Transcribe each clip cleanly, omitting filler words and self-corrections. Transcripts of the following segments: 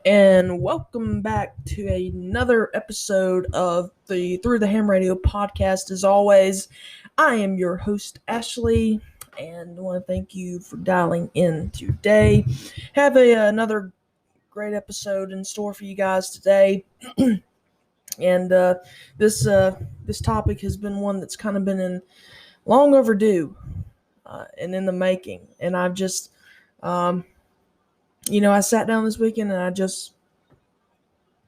And welcome back to another episode of the Through the Ham Radio podcast. As always, I am your host, Ashley, and I want to thank you for dialing in today. Have another great episode in store for you guys today. And this topic has been one that's kind of been in long overdue and in the making. And I've just, I sat down this weekend and I just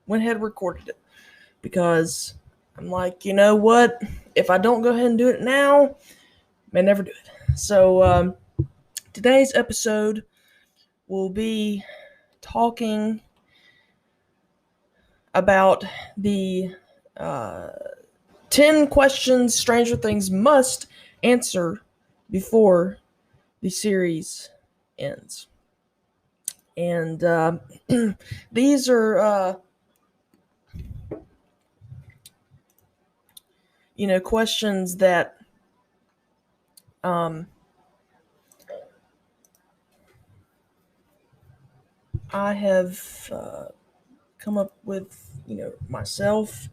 went ahead and recorded it because I'm like, you know what? If I don't go ahead and do it now, I may never do it. So today's episode will be talking about the 10 questions Stranger Things must answer before the series ends. And these are, questions that I have come up with, myself.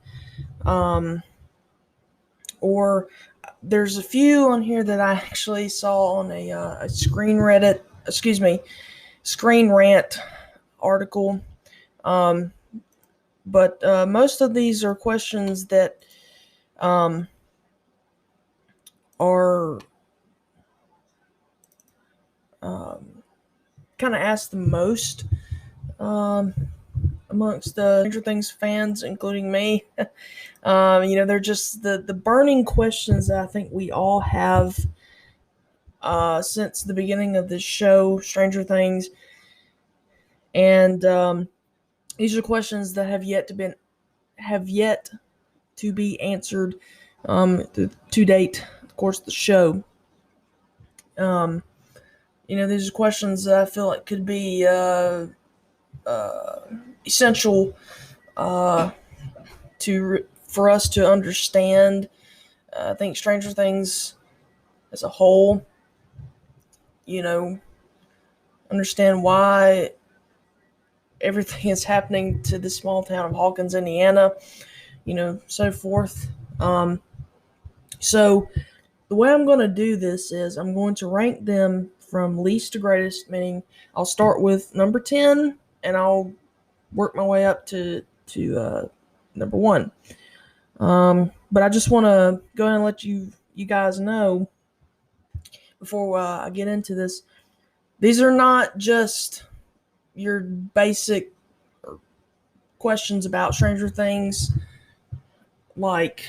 Or there's a few on here that I actually saw on a Screen Rant article. But most of these are questions that are kind of asked the most amongst the Stranger Things fans, including me. They're just the burning questions that I think we all have since the beginning of this show, Stranger Things. And these are questions that have yet to be answered to date, of course, the show. These are questions that I feel like could be essential for us to understand. I think Stranger Things as a whole, understand why everything is happening to the small town of Hawkins, Indiana, so forth. So the way I'm going to do this is I'm going to rank them from least to greatest, meaning I'll start with number 10 and I'll work my way up to number 1. But I just want to go ahead and let you guys know before I get into this, these are not just your basic questions about Stranger Things, like,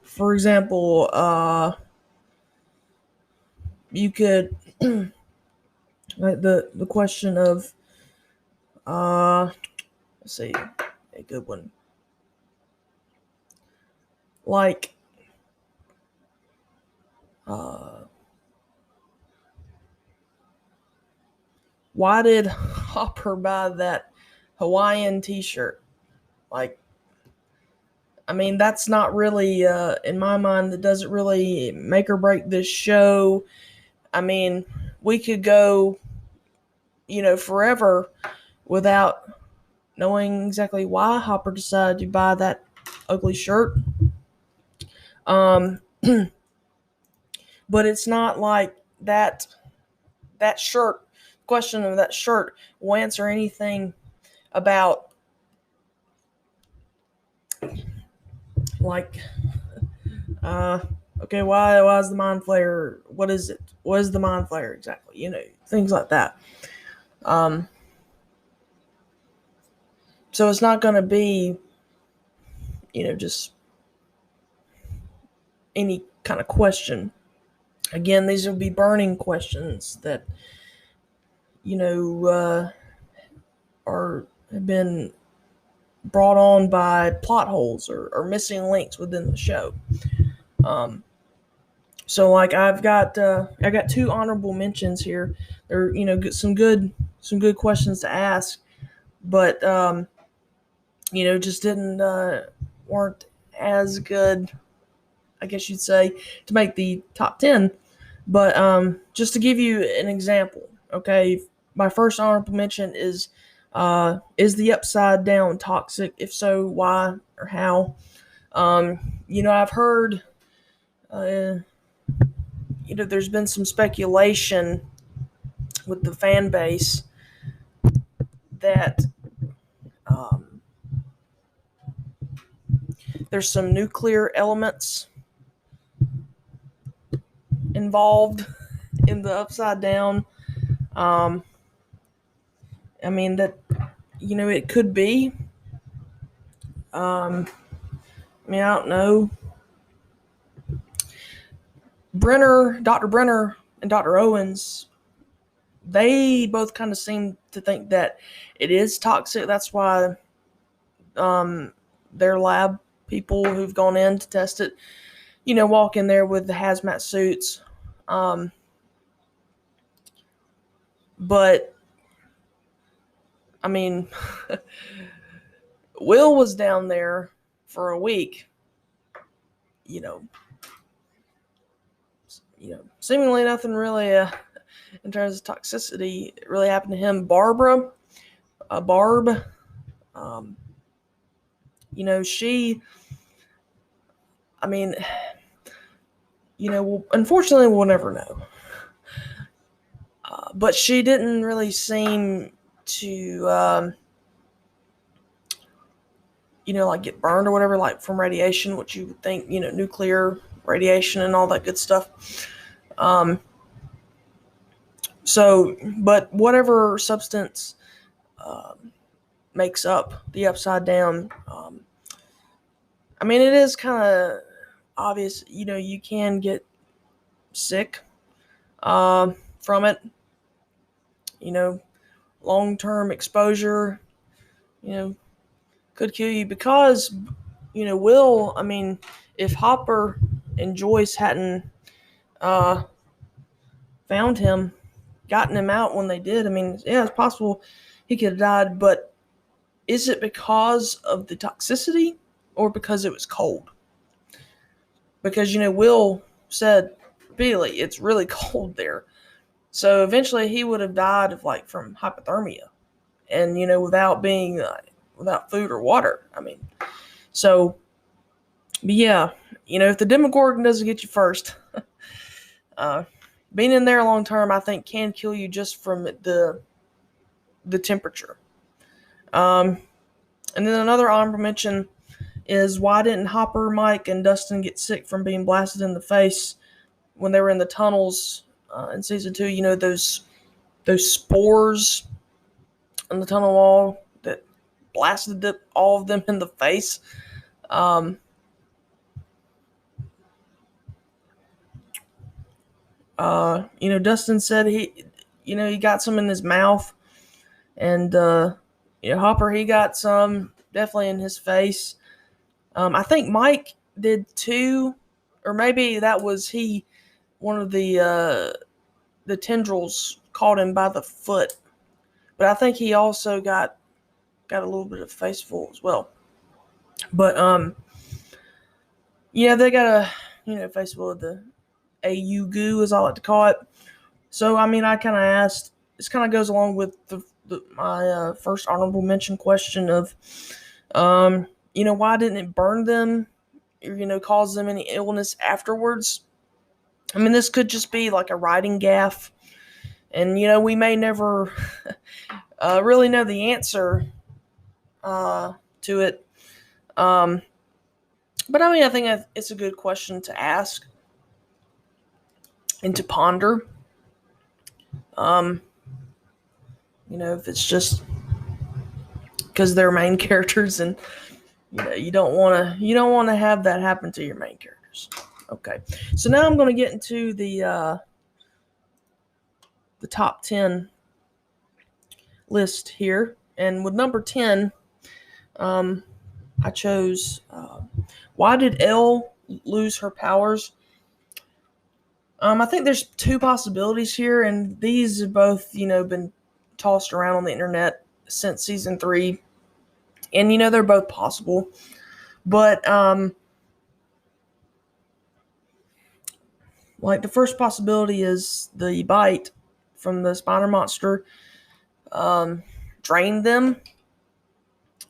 for example, you could, like the question of, let's see, a good one. Like, why did Hopper buy that Hawaiian t-shirt? Like, I mean, that's not really, in my mind, that doesn't really make or break this show. I mean, we could go, forever without knowing exactly why Hopper decided to buy that ugly shirt. But it's not like that shirt, question of that shirt will answer anything about, like, okay, why is the Mind Flayer? What is it? What is the Mind Flayer exactly? Things like that. So it's not going to be, just any kind of question. Again, these will be burning questions that, have been brought on by plot holes or missing links within the show. So like I got 2 honorable mentions here. They're some good questions to ask, but just weren't as good, I guess you'd say, to make the top 10. But just to give you an example, okay, my first honorable mention is the upside down toxic? If so, why or how? I've heard, uh, there's been some speculation with the fan base that um, there's some nuclear elements involved in the upside down. Um, I mean that it could be. I don't know. Dr. Brenner, and Dr. Owens, they both kind of seem to think that it is toxic. That's why their lab people who've gone in to test it, walk in there with the hazmat suits. But I mean, Will was down there for a week. You know, seemingly nothing really in terms of toxicity really happened to him. Barb, um, she. I mean, unfortunately, we'll never know. But she didn't really seem to, like get burned or whatever, like from radiation, which you would think, nuclear radiation and all that good stuff. But whatever substance makes up the upside down, it is kind of obvious, you can get sick from it, long-term exposure, could kill you because, Will, if Hopper and Joyce hadn't found him, gotten him out when they did, yeah, it's possible he could have died, but is it because of the toxicity or because it was cold? Because, Will said, Billy, it's really cold there. So eventually he would have died of from hypothermia and, without food or water. So, but yeah, if the Demogorgon doesn't get you first, being in there long term, I think can kill you just from the temperature. And then another honorable mention is why didn't Hopper, Mike, and Dustin get sick from being blasted in the face when they were in the tunnels in season 2? Those spores on the tunnel wall that blasted all of them in the face. Dustin said he got some in his mouth, and Hopper, he got some definitely in his face. I think Mike did too, or maybe that was one of the tendrils caught him by the foot, but I think he also got a little bit of face full as well. But they got a face full of the AU goo, as I like to call it. So I kind of asked. This kind of goes along with my first honorable mention question of, why didn't it burn them, or cause them any illness afterwards? This could just be like a writing gaffe, and we may never really know the answer to it. But I think it's a good question to ask and to ponder. If it's just because they're main characters, and you don't want to have that happen to your main characters. Okay, so now I'm going to get into the top 10 list here, and with number 10, I chose why did Elle lose her powers? I think there's two possibilities here, and these have both been tossed around on the internet since season 3, and they're both possible, but the first possibility is the bite from the spider monster. drained them.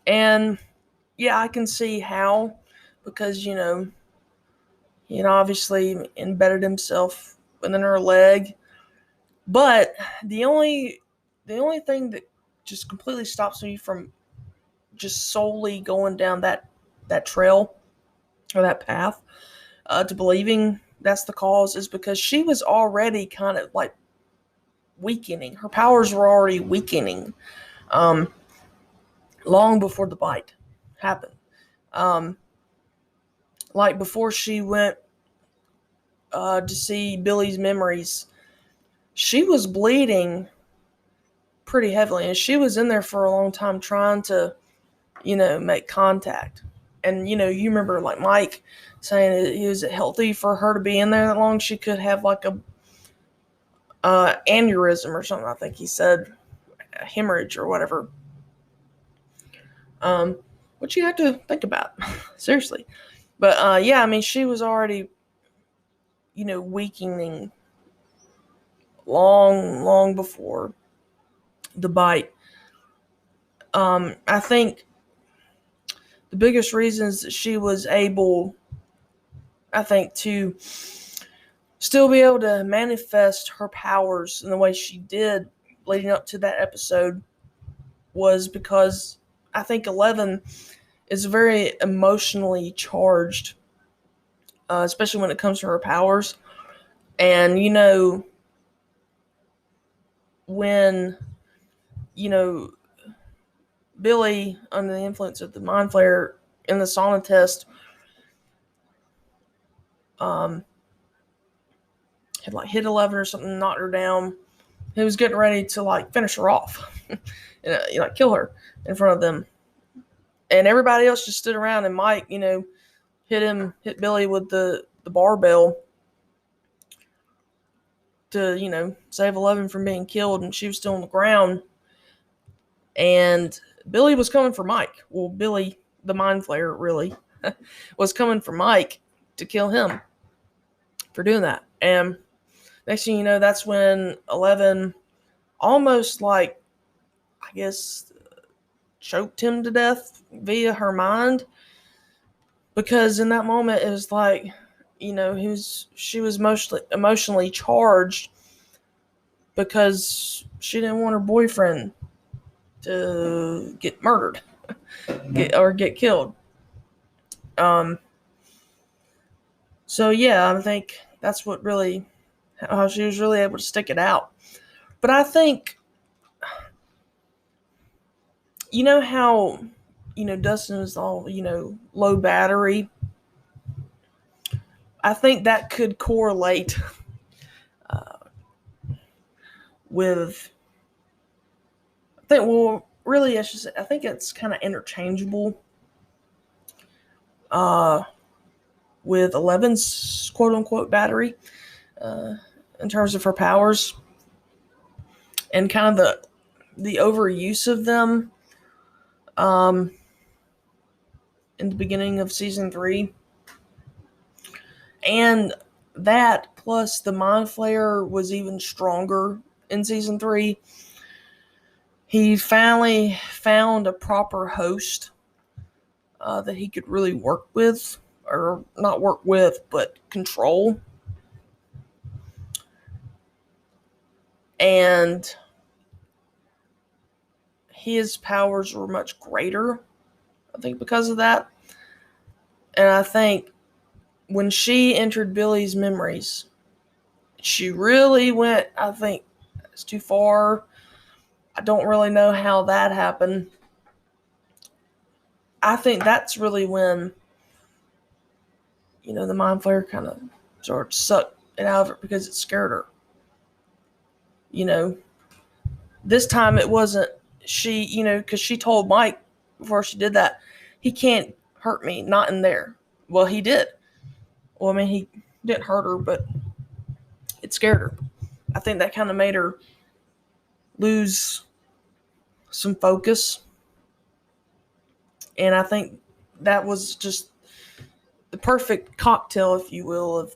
And yeah, I can see how, because obviously embedded himself within her leg. But the only thing that just completely stops me from just solely going down that trail or that path to believing that's the cause is because she was already kind of like weakening. Her powers were already weakening um, long before the bite happened. Um, like before she went to see Billy's memories, she was bleeding pretty heavily, and she was in there for a long time trying to, make contact. And you remember like Mike saying is it healthy for her to be in there that long? She could have like a aneurysm or something. I think he said a hemorrhage or whatever. Um, which you have to think about seriously. But yeah, I mean, she was already weakening long, long before the bite. I think the biggest reasons that she was able, I think, to still be able to manifest her powers in the way she did leading up to that episode was because I think 11 is very emotionally charged, especially when it comes to her powers. And, when, you know, Billy, under the influence of the mind flare in the sauna test, um, had like hit 11 or something, knocked her down. He was getting ready to like finish her off, and kill her in front of them. And everybody else just stood around, and Mike, hit Billy with the barbell to, save 11 from being killed, and she was still on the ground. And Billy was coming for Mike. Well, Billy, the mind flayer, really, was coming for Mike to kill him for doing that. And next thing you know, that's when 11 almost like, I guess, choked him to death via her mind. Because in that moment, it was like, she was mostly emotionally charged because she didn't want her boyfriend to get murdered or get killed. Um, so yeah, I think that's what really, how she was really able to stick it out. But I think, how, Dustin was all, low battery. I think that could correlate with, really, I think it's kind of interchangeable with 11's quote unquote battery in terms of her powers and kind of the overuse of them in the beginning of season 3. And that plus the mind flayer was even stronger in season 3. He finally found a proper host that he could really work with, or not work with, but control. And his powers were much greater, I think, because of that. And I think when she entered Billy's memories, she really went, I think, it's too far. I don't really know how that happened. I think that's really when, the mind flayer kind of sort of sucked it out of her because it scared her. This time it wasn't she, because she told Mike before she did that, he can't hurt me, not in there. Well, he did. Well, I mean, he didn't hurt her, but it scared her. I think that kind of made her lose some focus. And I think that was just the perfect cocktail, if you will,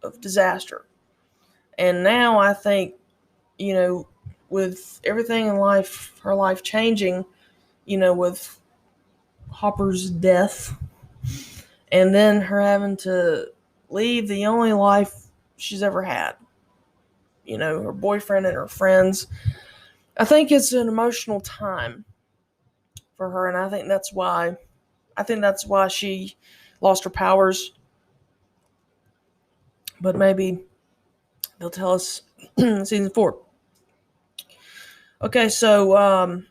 of disaster. And now I think, with everything in life, her life changing, with Hopper's death, and then her having to leave the only life she's ever had, her boyfriend and her friends. I think it's an emotional time for her, and I think that's why she lost her powers. But maybe they'll tell us in season 4. Okay, so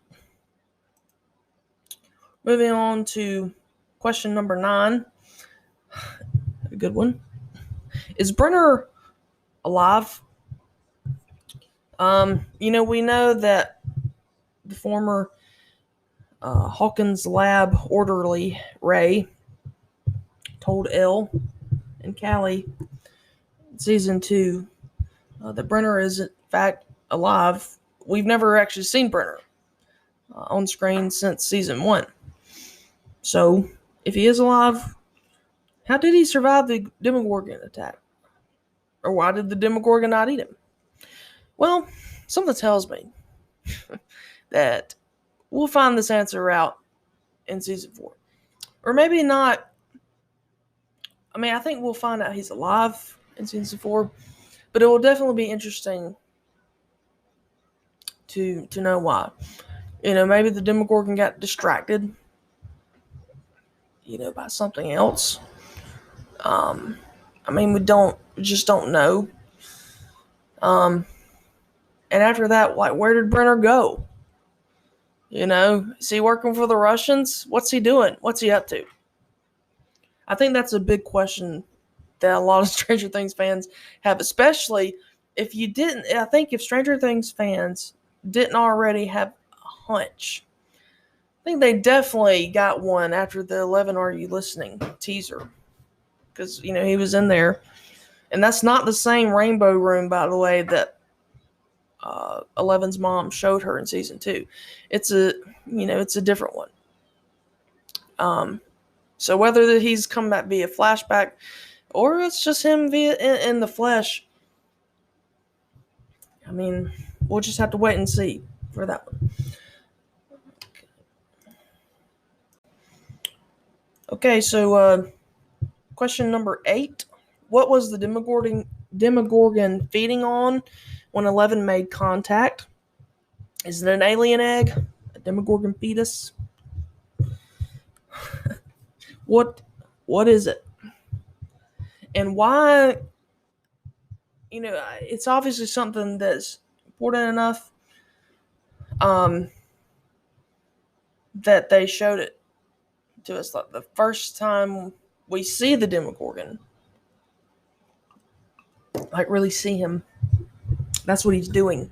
moving on to question number 9. A good one. Is Brenner alive? We know that the former Hawkins lab orderly, Ray, told Elle and Callie in season 2 that Brenner is in fact alive. We've never actually seen Brenner on screen since season 1. So, if he is alive, how did he survive the Demogorgon attack? Or why did the Demogorgon not eat him? Well, something tells me that we'll find this answer out in season 4. Or maybe not. I think we'll find out he's alive in season 4, but it will definitely be interesting to know why. Maybe the Demogorgon got distracted, by something else. We just don't know. And after that, where did Brenner go? Is he working for the Russians? What's he doing? What's he up to? I think that's a big question that a lot of Stranger Things fans have, especially if you didn't. I think if Stranger Things fans didn't already have a hunch, I think they definitely got one after the 11 Are You Listening teaser. Because, he was in there. And that's not the same rainbow room, by the way, that 11's mom showed her in season 2. It's a different one. So whether he's come back via flashback or it's just him via in the flesh, we'll just have to wait and see for that one. Okay, so question number 8. What was the Demogorgon feeding on when 11 made contact? Is it an alien egg? A Demogorgon fetus? What is it? And why? It's obviously something that's important enough that they showed it to us. Like the first time we see the Demogorgon, really see him, that's what he's doing.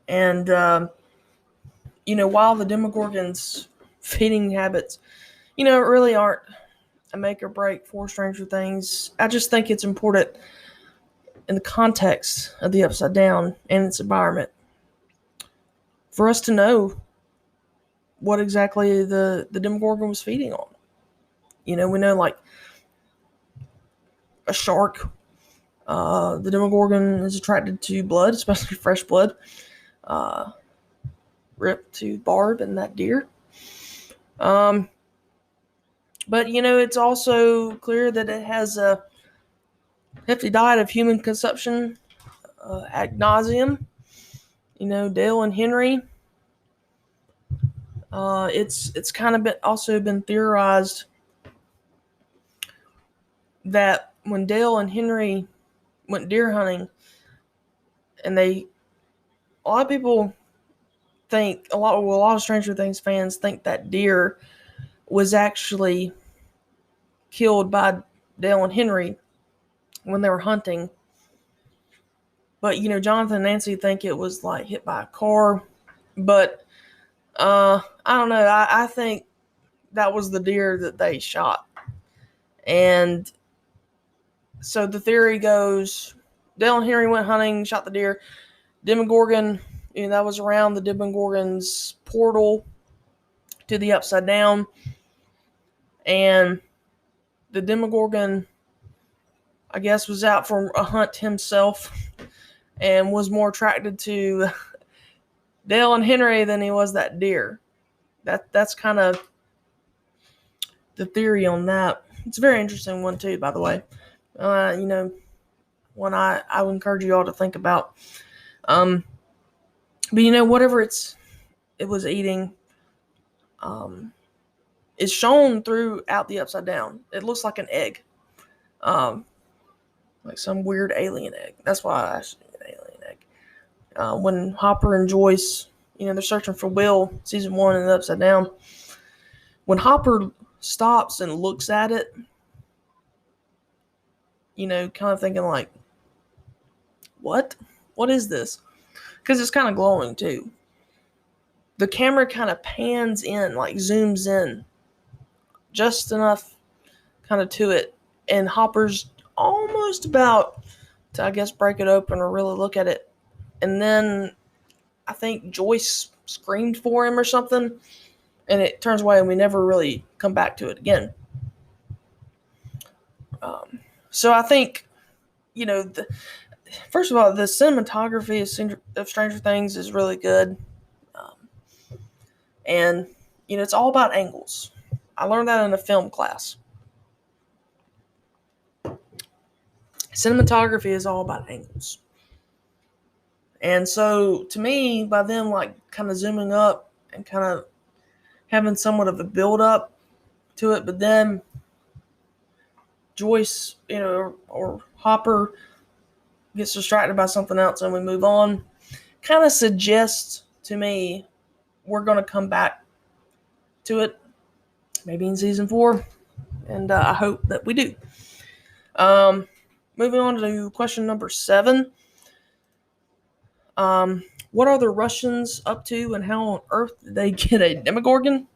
And while the Demogorgon's feeding habits, really aren't a make or break for Stranger Things, I just think it's important in the context of the Upside Down and its environment for us to know what exactly the Demogorgon was feeding on. We know like a shark, the Demogorgon is attracted to blood, especially fresh blood. Rip to Barb and that deer. But it's also clear that it has a hefty diet of human consumption, ad nauseum. Dale and Henry. It's kind of also been theorized that when Dale and Henry went deer hunting, and a lot of people think a lot of Stranger Things fans think that deer was actually killed by Dale and Henry when they were hunting. But Jonathan and Nancy think it was like hit by a car. But I don't know. I think that was the deer that they shot. And so the theory goes, Dale and Henry went hunting, shot the deer. Demogorgon, that was around the Demogorgon's portal to the Upside Down. And the Demogorgon, I guess, was out for a hunt himself. and was more attracted to Dale and Henry than he was that deer. That's kind of the theory on that. It's a very interesting one too, by the way. One I would encourage you all to think about. But whatever it was eating, is shown throughout the Upside Down. It looks like an egg, like some weird alien egg. That's why I asked an alien egg. When Hopper and Joyce, they're searching for Will, season 1 in the Upside Down. When Hopper stops and looks at it, kind of thinking like, what is this? Because it's kind of glowing too. The camera kind of pans in, like zooms in just enough kind of to it, and Hopper's almost about to, I guess, break it open or really look at it, and then I think Joyce screamed for him or something, and it turns away, and we never really come back to it again. So I think, first of all, the cinematography of Stranger Things is really good, and it's all about angles. I learned that in a film class. Cinematography is all about angles. And so, to me, by them, like, kind of zooming up and kind of having somewhat of a build-up to it, but then Joyce, or Hopper gets distracted by something else and we move on, kind of suggests to me we're going to come back to it, maybe in season 4, and I hope that we do. Moving on to question number 7. What are the Russians up to, and how on earth did they get a Demogorgon?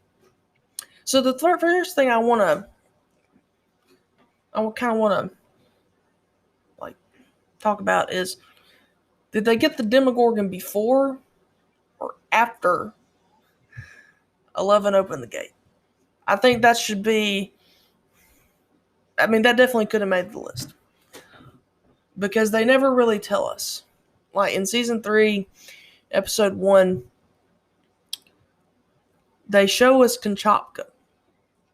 So the first thing I kind of want to like talk about is, did they get the Demogorgon before or after 11 opened the gate? I think that should be. I mean, that definitely could have made the list, because they never really tell us. Like in season 3, episode 1, they show us Kamchatka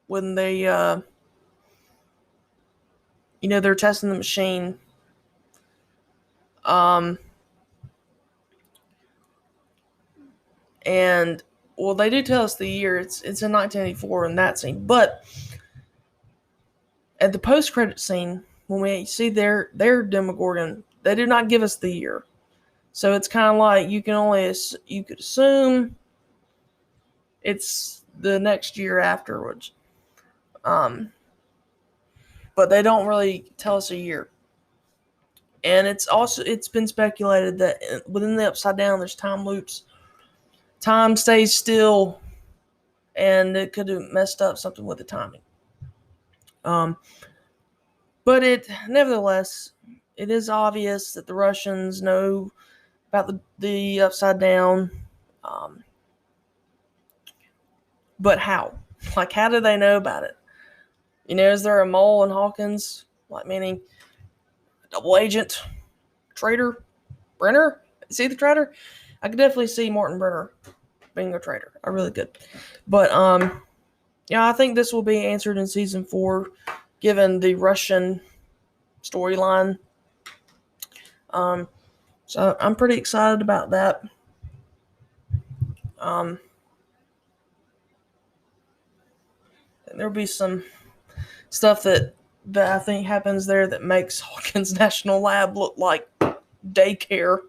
when they, they're testing the machine. And, well, they do tell us the year. It's in 1984 in that scene. But at the post-credit scene, when we see their Demogorgon, they do not give us the year. So it's kind of like you could assume it's the next year afterwards. But they don't really tell us a year. And it's been speculated that within the Upside Down there's time loops. Time stays still, and it could have messed up something with the timing. But nevertheless, it is obvious that the Russians know about the Upside Down. But how? Like, how do they know about it? Is there a mole in Hawkins? Like, meaning double agent, traitor, Brenner? Is he the traitor? I could definitely see Martin Brenner being a traitor. I really could. But, I think this will be answered in season 4, given the Russian storyline. So I'm pretty excited about that. There'll be some stuff that I think happens there that makes Hawkins National Lab look like daycare.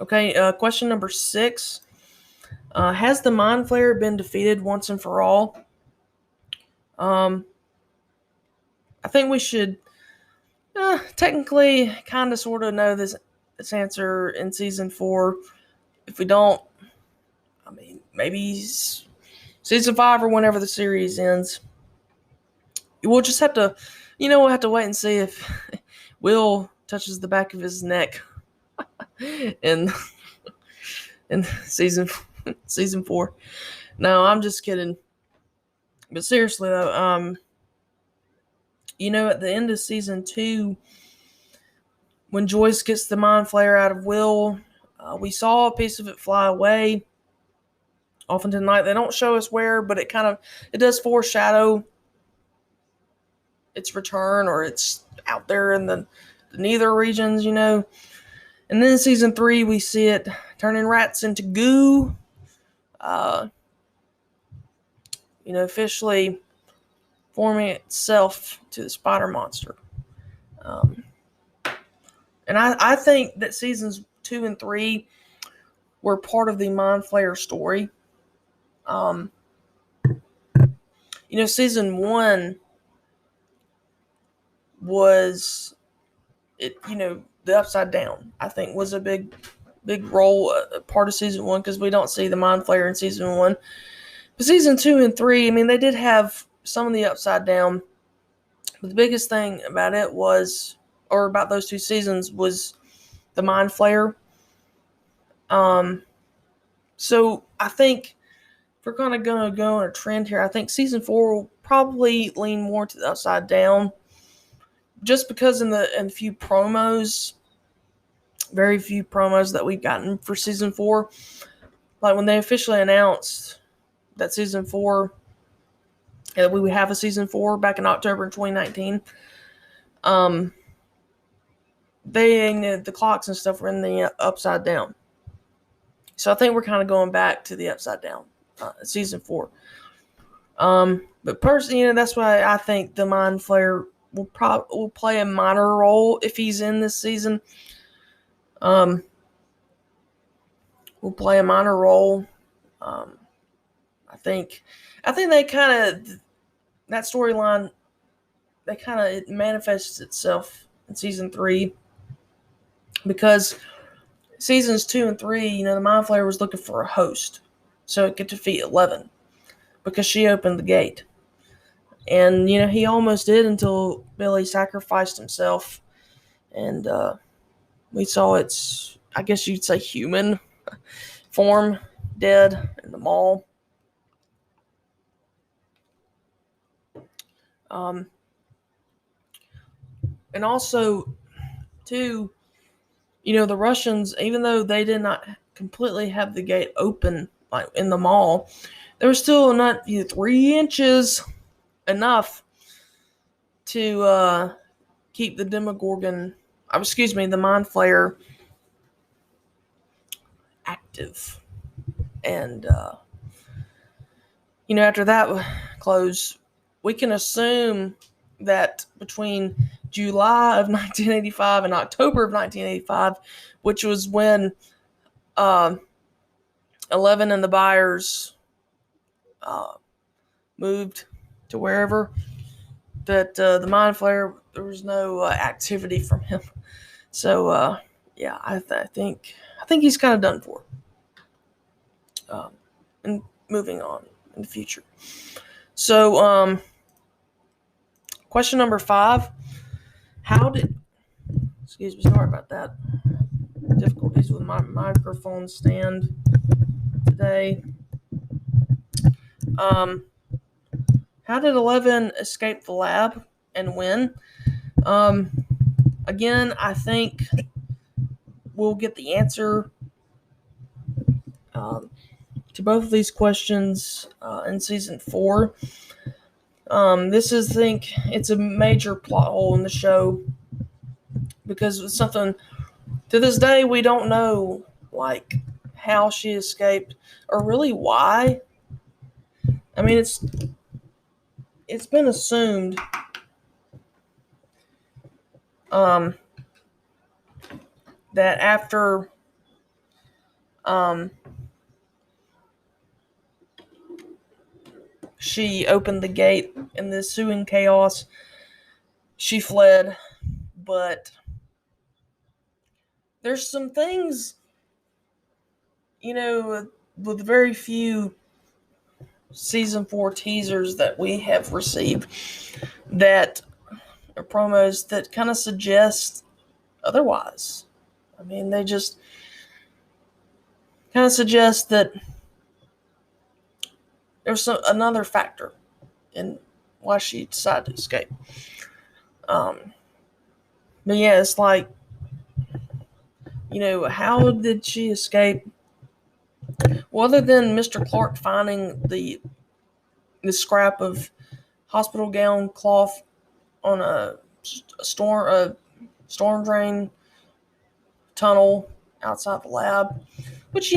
Okay, question number 6. Has the Mind Flayer been defeated once and for all? I think we should technically kind of sort of know this answer in season 4. If we don't, I mean, maybe season 5 or whenever the series ends. We'll just have to, we'll have to wait and see if Will touches the back of his neck in season 4. No, I'm just kidding. But seriously though, At the end of season 2, when Joyce gets the mind flayer out of Will, we saw a piece of it fly away off into the night. They don't show us where, but it does foreshadow its return, or it's out there in the nether regions, And then in season 3, we see it turning rats into goo. Officially forming itself to the spider monster. And I think that seasons 2 and 3 were part of the Mind Flayer story. Season 1 was the Upside Down. I think was a big role, part of season 1, because we don't see the Mind Flayer in season 1. But season 2 and 3, they did have some of the Upside Down. But the biggest thing about it about those 2 seasons, was the Mind Flayer. So I think if we're kind of going to go on a trend here, I think season 4 will probably lean more to the Upside Down, just because in few promos, very few promos that we've gotten for season 4, like when they officially announced that season 4, that we would have a season 4 back in October in 2019. The clocks and stuff were in the Upside Down. So I think we're kind of going back to the Upside Down, season 4. But personally, that's why I think the Mind Flayer will play a minor role if he's in this season. Will play a minor role. I think they kind of, that storyline, it manifests itself in season 3, because seasons 2 and 3, the Mind Flayer was looking for a host so it could defeat 11, because she opened the gate. And, he almost did until Billy sacrificed himself. And we saw its, I guess you'd say, human form dead in the mall. And also, too, the Russians, even though they did not completely have the gate open, like in the mall, there was still not 3 inches enough to keep the Demogorgon, the Mind Flayer active. And, after that close, we can assume that between July of 1985 and October of 1985, which was when 11 and the Byers moved to wherever, that the Mind Flayer, there was no activity from him. So I think he's kind of done for. And moving on in the future. So question number 5: excuse me, sorry about that. Difficulties with my microphone stand today. How did 11 escape the lab, and when? Again, I think we'll get the answer to both of these questions in season 4. It's a major plot hole in the show, because it's something, to this day, we don't know, like, how she escaped, or really why. It's been assumed that after she opened the gate in the ensuing chaos, she fled. But there's some things, with very few season 4 teasers that we have received, that are promos, that kind of suggest otherwise. They just kind of suggest that there's another factor in why she decided to escape. But yeah, it's like, how did she escape? Well, other than Mr. Clark finding the scrap of hospital gown cloth on a storm drain tunnel outside the lab, which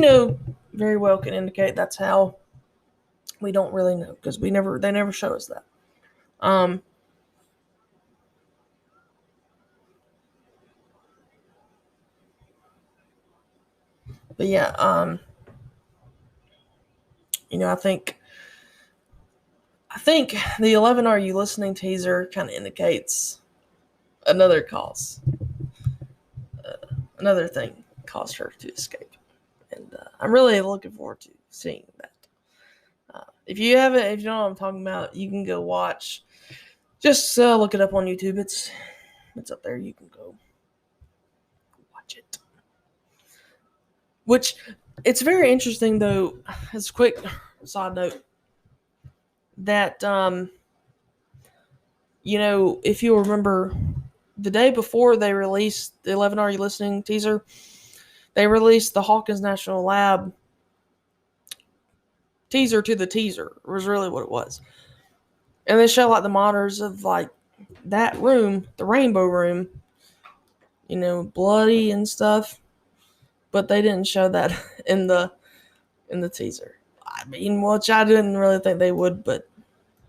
very well could indicate that's how. We don't really know because they never show us that. Um, but yeah, I think the 11 Are You Listening teaser kind of indicates another cause, another thing caused her to escape, and I'm really looking forward to seeing that. If you know what I'm talking about, you can go watch. Just look it up on YouTube. It's up there. You can go watch it. Which it's very interesting though. As a quick side note, that if you remember, the day before they released the 11 Are You Listening teaser, they released the Hawkins National Lab teaser to the teaser, was really what it was. And they show like the monitors of like that room, the rainbow room, bloody and stuff. But they didn't show that in the teaser. I mean, which I didn't really think they would, but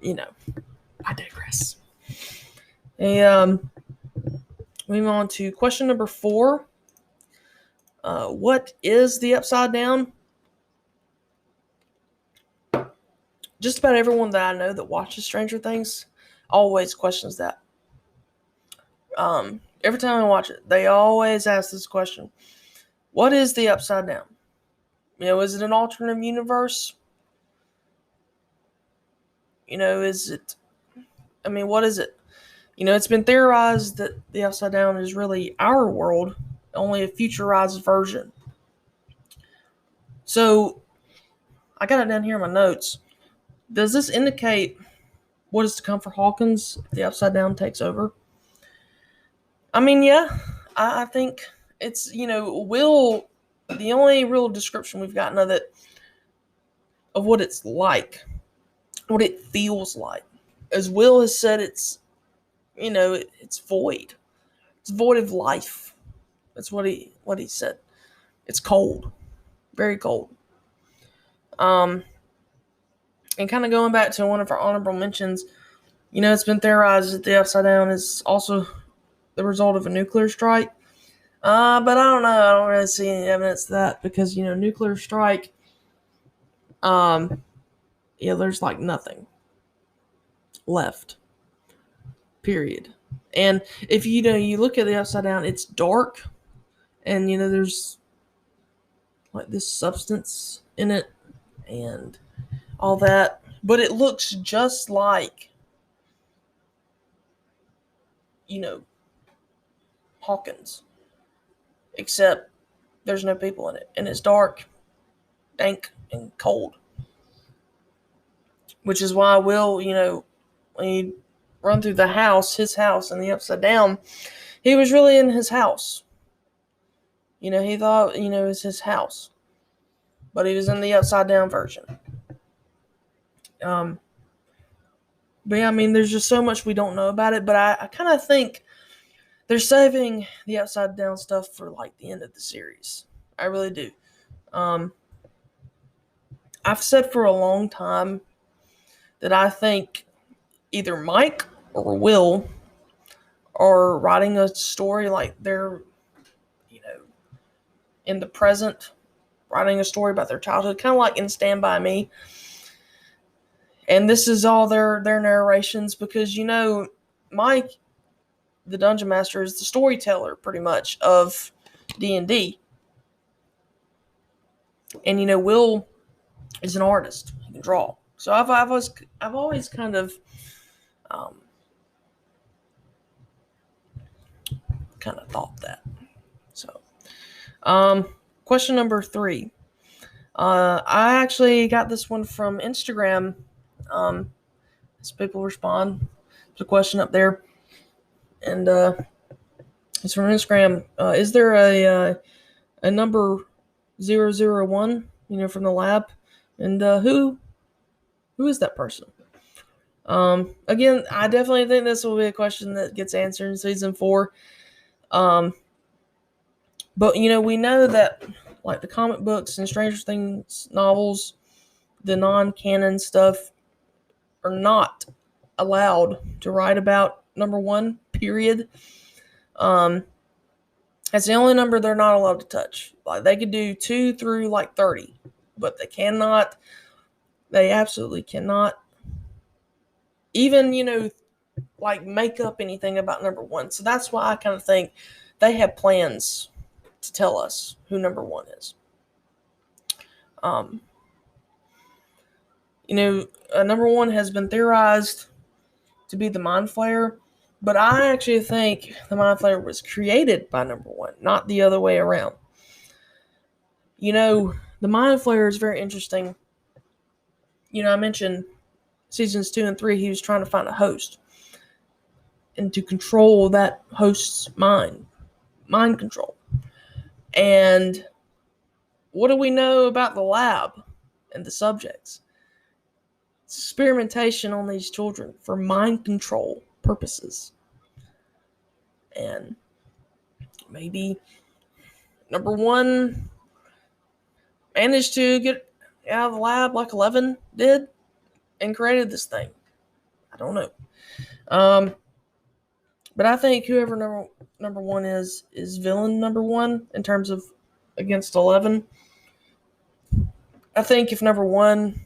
I digress. Moving on to question number 4. What is the Upside Down? Just about everyone that I know that watches Stranger Things always questions that. Every time I watch it, they always ask this question: what is the Upside Down? Is it an alternate universe? Is it? I mean, what is it? It's been theorized that the Upside Down is really our world, only a futurized version. So, I got it down here in my notes. Does this indicate what is to come for Hawkins if the Upside Down takes over? I mean, yeah, I think it's, Will, the only real description we've gotten of what it's like, what it feels like, as Will has said, it's, it's void. It's void of life. That's what he said. It's cold, very cold. And kind of going back to one of our honorable mentions, it's been theorized that the Upside Down is also the result of a nuclear strike. But I don't know. I don't really see any evidence of that because, nuclear strike, there's like nothing left, period. And if you look at the Upside Down, it's dark and, there's like this substance in it and all that, but it looks just like, Hawkins, except there's no people in it and it's dark, dank, and cold. Which is why Will, when he run through his house in the Upside Down, he was really in his house. He thought, it was his house. But he was in the Upside Down version. But yeah, I mean, there's just so much we don't know about it. But I kind of think they're saving the Upside Down stuff for like the end of the series. I really do. I've said for a long time that I think either Mike or Will are writing a story like they're, in the present, writing a story about their childhood, kind of like in Stand By Me. And this is all their narrations because, Mike, the Dungeon Master, is the storyteller pretty much of D&D. And, Will is an artist. He can draw. So I've always kind of thought that. So, question number 3. I actually got this one from Instagram. As people respond to the question up there, and it's from Instagram. Is there a number 001? From the lab, and who is that person? Again, I definitely think this will be a question that gets answered in season 4. But we know that like the comic books and Stranger Things novels, the non-canon stuff are not allowed to write about number 1, period. That's the only number they're not allowed to touch. Like they could do 2 through like 30, but they absolutely cannot even, like make up anything about number 1. So that's why I kind of think they have plans to tell us who number 1 is. Number 1 has been theorized to be the Mind Flayer, but I actually think the Mind Flayer was created by number 1, not the other way around. The Mind Flayer is very interesting. I mentioned seasons 2 and 3, he was trying to find a host and to control that host's mind control. And what do we know about the lab and the subjects? It's experimentation on these children for mind control purposes. And maybe number 1 managed to get out of the lab like 11 did and created this thing. I don't know. But I think whoever number 1 is villain number 1 in terms of against 11. I think if number 1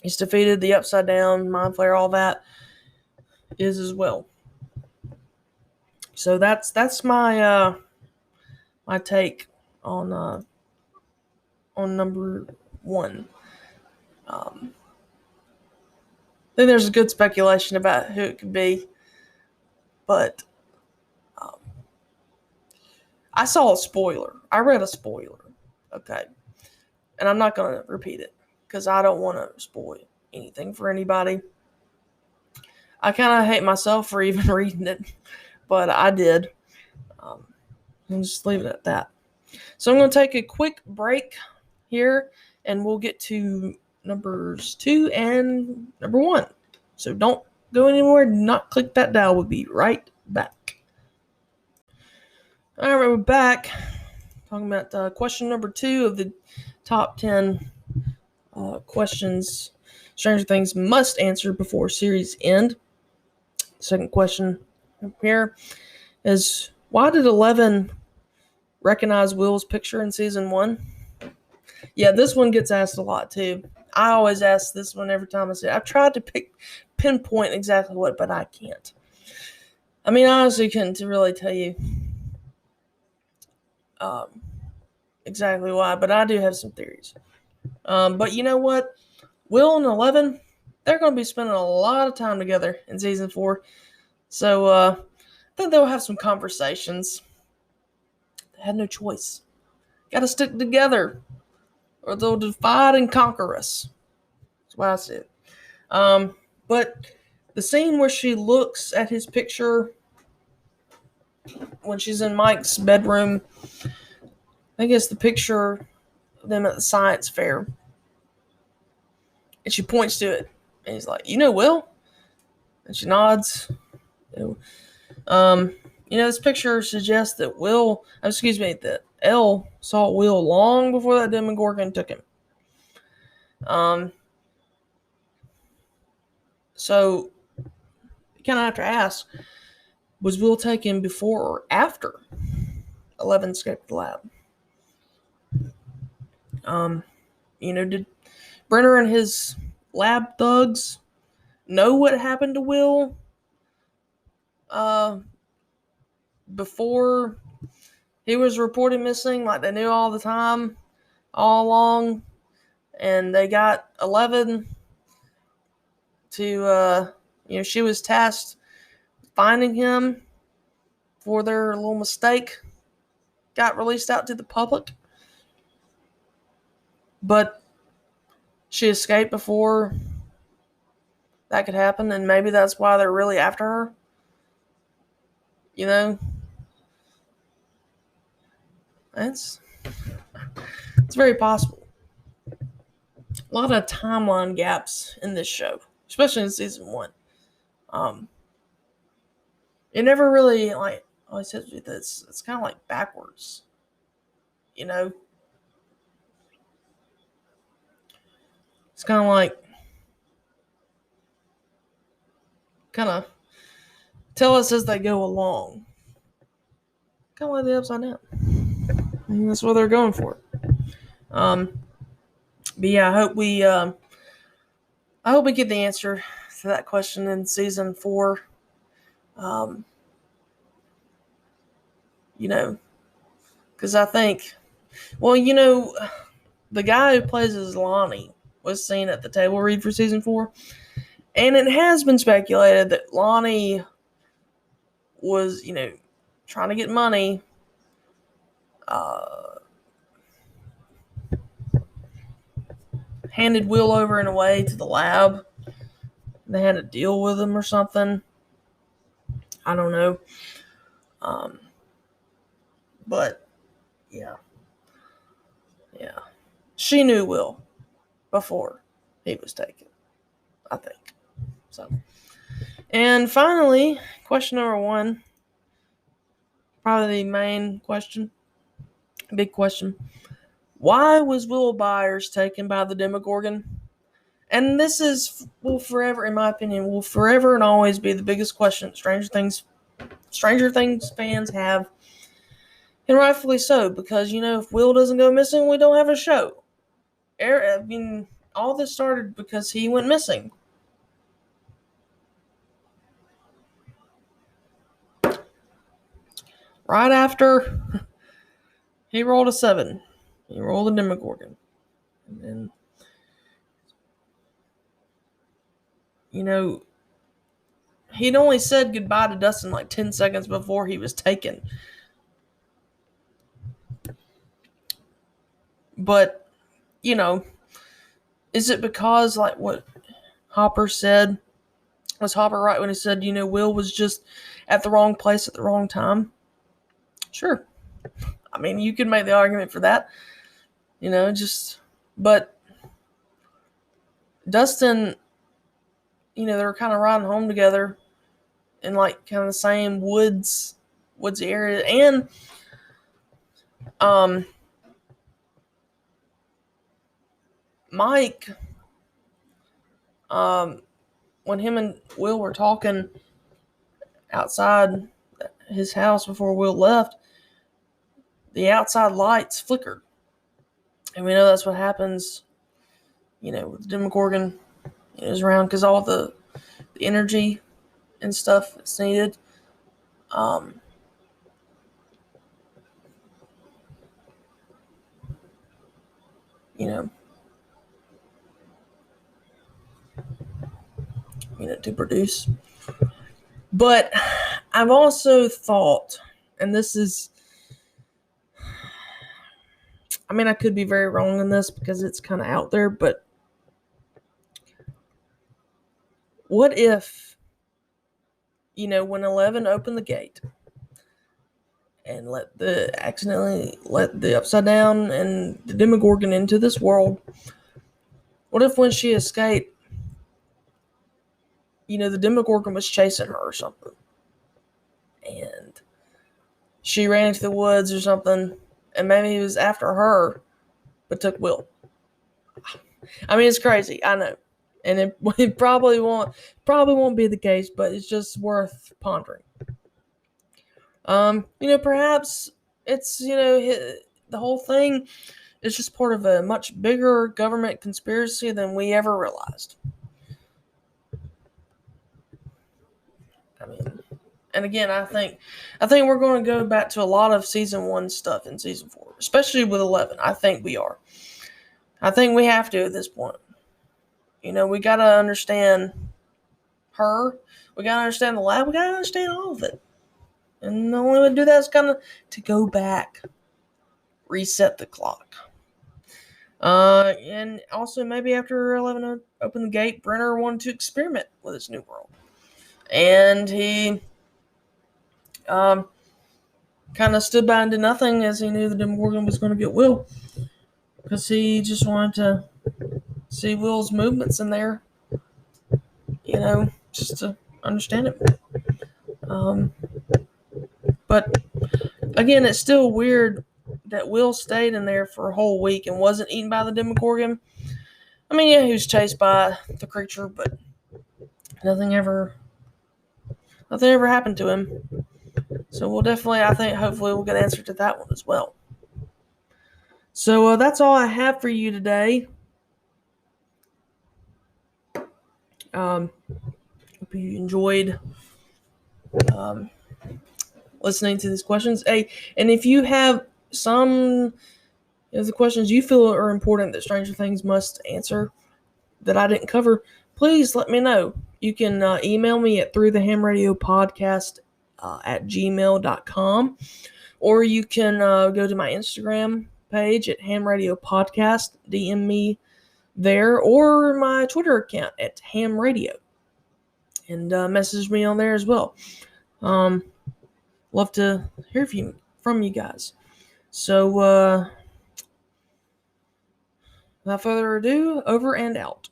is defeated, the Upside Down, Mind Flayer, all that is as well. So that's my my take on number 1. I think there's a good speculation about who it could be, but I saw a spoiler. I read a spoiler, okay, and I'm not going to repeat it because I don't want to spoil anything for anybody. I kind of hate myself for even reading it, but I did. I'll just leave it at that. So I'm going to take a quick break here, and we'll get to numbers 2 and number 1. So don't go anywhere. Do not click that dial. We'll be right back. All right, we're back. Talking about question number 2 of the top 10 questions Stranger Things must answer before series end. Second question here is, why did 11 recognize Will's picture in season 1? Yeah, this one gets asked a lot too. I always ask this one every time I say it. I've tried to pinpoint exactly what, but I can't. I mean, I honestly couldn't really tell you exactly why, but I do have some theories. But you know what? Will and 11, they're going to be spending a lot of time together in season 4. So I think they'll have some conversations. They had no choice. Got to stick together, or they'll divide and conquer us. That's why I said. But the scene where she looks at his picture when she's in Mike's bedroom, I guess the picture of them at the science fair, and she points to it, and he's like, Will? And she nods. This picture suggests that that Elle saw Will long before that Demogorgon took him. So you kind of have to ask, was Will taken before or after 11 escaped the lab? Did Brenner and his lab thugs know what happened to Will before he was reported missing? Like they knew all the time, all along, and they got 11 to, she was tasked with finding him before their little mistake got released out to the public. But she escaped before that could happen, and maybe that's why they're really after her. You know, it's very possible. A lot of timeline gaps in this show, especially in season one. Um, it never really like always hits me that it's kind of like backwards. You know, it's kind of like kind of tell us as they go along. Kind of like the upside down. I think that's what they're going for. Um, but yeah, I hope we get the answer to that question in season 4. Um, you know, because I think, well, the guy who plays as Lonnie was seen at the table read for season 4, and it has been speculated that Lonnie was, trying to get money. Handed Will over in a way to the lab. They had a deal with him or something. I don't know. Um, but yeah, yeah. She knew Will before he was taken, I think. So, and finally, question number 1, probably the main question, big question. Why was Will Byers taken by the Demogorgon? And this will forever, in my opinion, will forever and always be the biggest question Stranger Things fans have, and rightfully so, because if Will doesn't go missing, we don't have a show. I mean, all this started because he went missing. Right after he rolled a 7, he rolled a Demogorgon, and then he'd only said goodbye to Dustin like 10 seconds before he was taken. But, is it because, like what Hopper said, was Hopper right when he said, Will was just at the wrong place at the wrong time? Sure. I mean, you could make the argument for that. But Dustin, they were kind of riding home together in like kind of the same woodsy area. And Mike, when him and Will were talking outside his house before Will left, the outside lights flickered. And we know that's what happens, with the Demogorgon is around, because all the energy and stuff that's needed. You know, to produce. But I've also thought, and this is, I mean, I could be very wrong in this because it's kind of out there, but what if, when 11 opened the gate and accidentally let the Upside Down and the Demogorgon into this world, what if when she escaped, the Demogorgon was chasing her or something, and she ran into the woods or something, and maybe he was after her, but took Will. I mean, it's crazy, I know, and it probably won't be the case, but it's just worth pondering. Perhaps it's the whole thing is just part of a much bigger government conspiracy than we ever realized. I mean, and again, I think we're going to go back to a lot of season 1 stuff in season 4, especially with 11. I think we are. I think we have to at this point. We got to understand her. We got to understand the lab. We got to understand all of it. And the only way to do that is kind of to go back, reset the clock. And also maybe after 11 opened the gate, Brenner wanted to experiment with this new world. And he Um, kind of stood by and did nothing as he knew that Demogorgon was going to get Will, because he just wanted to see Will's movements in there, just to understand it. Um, but again, it's still weird that Will stayed in there for a whole week and wasn't eaten by the Demogorgon. I mean, yeah, he was chased by the creature, but nothing ever happened to him. So we'll definitely, I think, hopefully, we'll get an answer to that one as well. So that's all I have for you today. Hope you enjoyed listening to these questions. Hey, and if you have some of the questions you feel are important that Stranger Things must answer that I didn't cover, please let me know. You can email me at throughthehamradiopodcast at gmail.com, or you can go to my Instagram page at Ham Radio Podcast, DM me there, or my Twitter account at Ham Radio, and message me on there as well. Love to hear from you guys. So, without further ado, over and out.